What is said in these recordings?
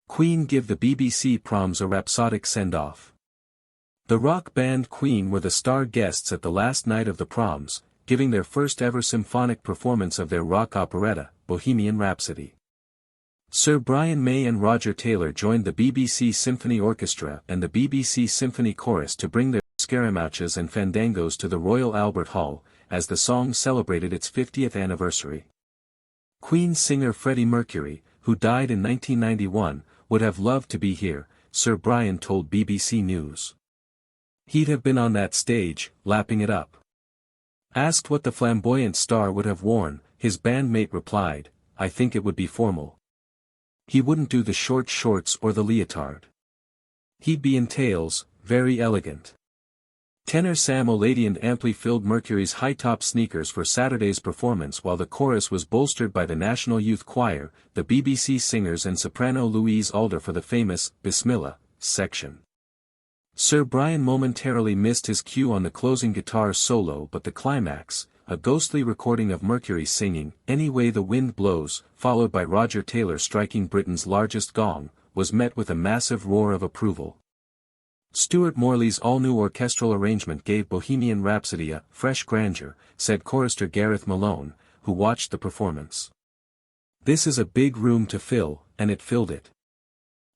Queen give the BBC Proms a rhapsodic send-off. The rock band Queen were the star guests at the last night of the Proms, giving their first ever symphonic performance of their rock operetta, Bohemian Rhapsody. Sir Brian May and Roger Taylor joined the BBC Symphony Orchestra and the BBC Symphony Chorus to bring their scaramouches and fandangos to the Royal Albert Hall, as the song celebrated its 50th anniversary. Queen singer Freddie Mercury, who died in 1991, would have loved to be here, Sir Brian told BBC News. He'd have been on that stage, lapping it up. Asked what the flamboyant star would have worn, his bandmate replied, "I think it would be formal. He wouldn't do the short shorts or the leotard. He'd be in tails, very elegant." Tenor Sam Oladeinde amply filled Mercury's high-top sneakers for Saturday's performance, while the chorus was bolstered by the National Youth Choir, the BBC singers and soprano Louise Alder for the famous Bismillah section. Sir Brian momentarily missed his cue on the closing guitar solo, but the climax, a ghostly recording of Mercury singing "Any Way the Wind Blows," followed by Roger Taylor striking Britain's largest gong, was met with a massive roar of approval. Stuart Morley's all-new orchestral arrangement gave Bohemian Rhapsody a fresh grandeur, said chorister Gareth Malone, who watched the performance. "This is a big room to fill, and it filled it."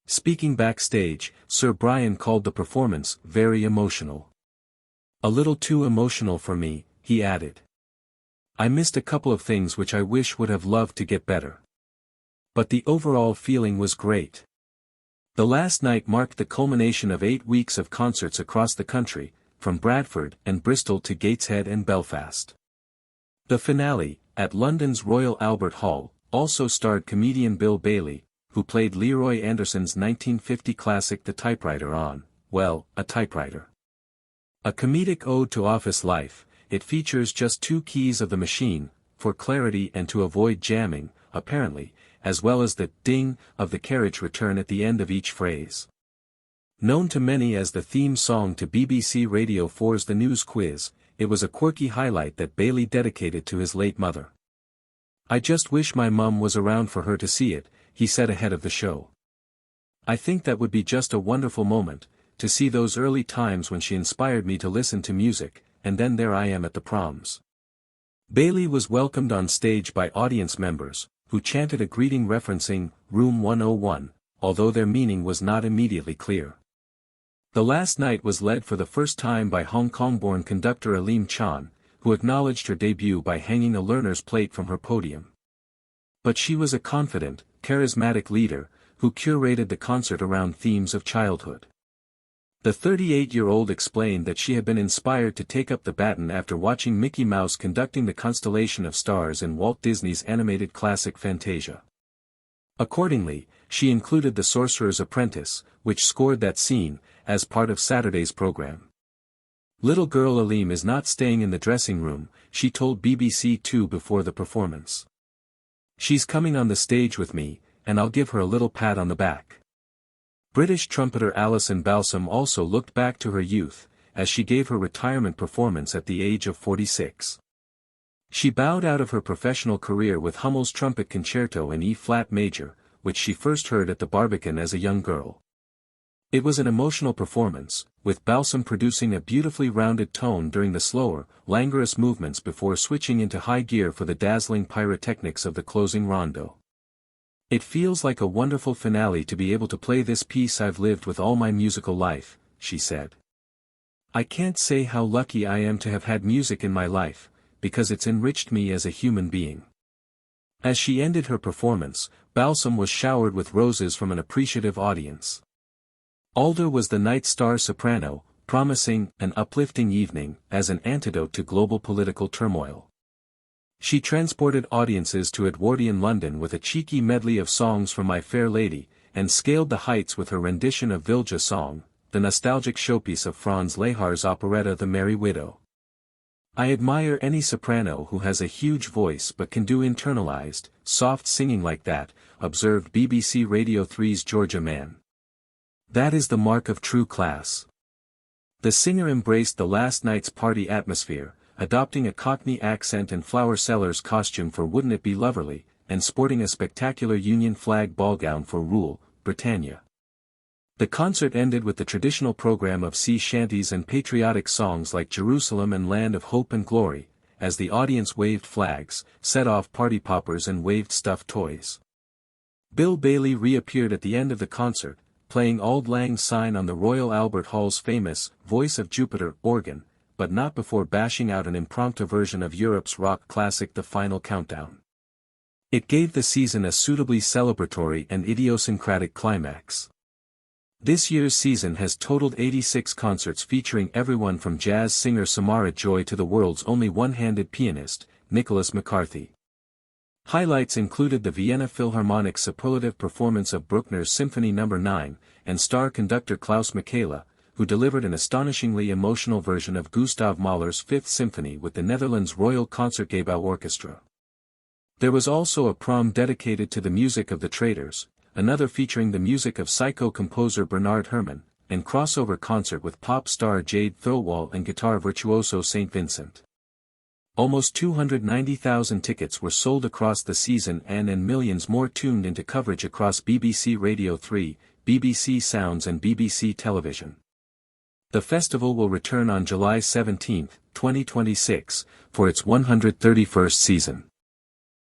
Speaking backstage, Sir Brian called the performance very emotional. "A little too emotional for me," he added. "I missed a couple of things which I wish would have loved to get better. But the overall feeling was great." The last night marked the culmination of 8 weeks of concerts across the country, from Bradford and Bristol to Gateshead and Belfast. The finale, at London's Royal Albert Hall, also starred comedian Bill Bailey, who played Leroy Anderson's 1950 classic The Typewriter on, well, a typewriter. A comedic ode to office life, it features just 2 keys of the machine, for clarity and to avoid jamming, apparently, as well as the ding of the carriage return at the end of each phrase. Known to many as the theme song to BBC Radio 4's The News Quiz, it was a quirky highlight that Bailey dedicated to his late mother. "I just wish my mum was around for her to see it," he said ahead of the show. "I think that would be just a wonderful moment, to see those early times when she inspired me to listen to music, and then there I am at the Proms." Bailey was welcomed on stage by audience members, who chanted a greeting referencing Room 101, although their meaning was not immediately clear. The last night was led for the first time by Hong Kong-born conductor Aleem Chan, who acknowledged her debut by hanging a learner's plate from her podium. But she was a confident, charismatic leader, who curated the concert around themes of childhood. The 38-year-old explained that she had been inspired to take up the baton after watching Mickey Mouse conducting the constellation of stars in Walt Disney's animated classic Fantasia. Accordingly, she included The Sorcerer's Apprentice, which scored that scene, as part of Saturday's program. "Little girl Aleem is not staying in the dressing room," she told BBC Two before the performance. "She's coming on the stage with me, and I'll give her a little pat on the back." British trumpeter Alison Balsam also looked back to her youth, as she gave her retirement performance at the age of 46. She bowed out of her professional career with Hummel's Trumpet Concerto in E-flat major, which she first heard at the Barbican as a young girl. It was an emotional performance, with Balsam producing a beautifully rounded tone during the slower, languorous movements before switching into high gear for the dazzling pyrotechnics of the closing rondo. "It feels like a wonderful finale to be able to play this piece I've lived with all my musical life," she said. "I can't say how lucky I am to have had music in my life, because it's enriched me as a human being." As she ended her performance, Balsam was showered with roses from an appreciative audience. Alder was the night star soprano, promising an uplifting evening as an antidote to global political turmoil. She transported audiences to Edwardian London with a cheeky medley of songs from My Fair Lady, and scaled the heights with her rendition of Vilja Song, the nostalgic showpiece of Franz Lehar's operetta The Merry Widow. "I admire any soprano who has a huge voice but can do internalized, soft singing like that," observed BBC Radio 3's Georgia Mann. "That is the mark of true class." The singer embraced the last night's party atmosphere, adopting a Cockney accent and flower seller's costume for Wouldn't It Be Loverly, and sporting a spectacular Union flag ball gown for Rule, Britannia. The concert ended with the traditional program of sea shanties and patriotic songs like Jerusalem and Land of Hope and Glory, as the audience waved flags, set off party poppers and waved stuffed toys. Bill Bailey reappeared at the end of the concert, playing Auld Lang Syne on the Royal Albert Hall's famous Voice of Jupiter organ, but not before bashing out an impromptu version of Europe's rock classic The Final Countdown. It gave the season a suitably celebratory and idiosyncratic climax. This year's season has totaled 86 concerts featuring everyone from jazz singer Samara Joy to the world's only one-handed pianist, Nicholas McCarthy. Highlights included the Vienna Philharmonic's superlative performance of Bruckner's Symphony No. 9, and star conductor Klaus Michaela, who delivered an astonishingly emotional version of Gustav Mahler's Fifth Symphony with the Netherlands' Royal Concertgebouw Orchestra. There was also a prom dedicated to the music of the Traders, another featuring the music of psycho composer Bernard Herrmann, and crossover concert with pop star Jade Thirlwall and guitar virtuoso St. Vincent. Almost 290,000 tickets were sold across the season and millions more tuned into coverage across BBC Radio 3, BBC Sounds and BBC Television. The festival will return on July 17, 2026, for its 131st season.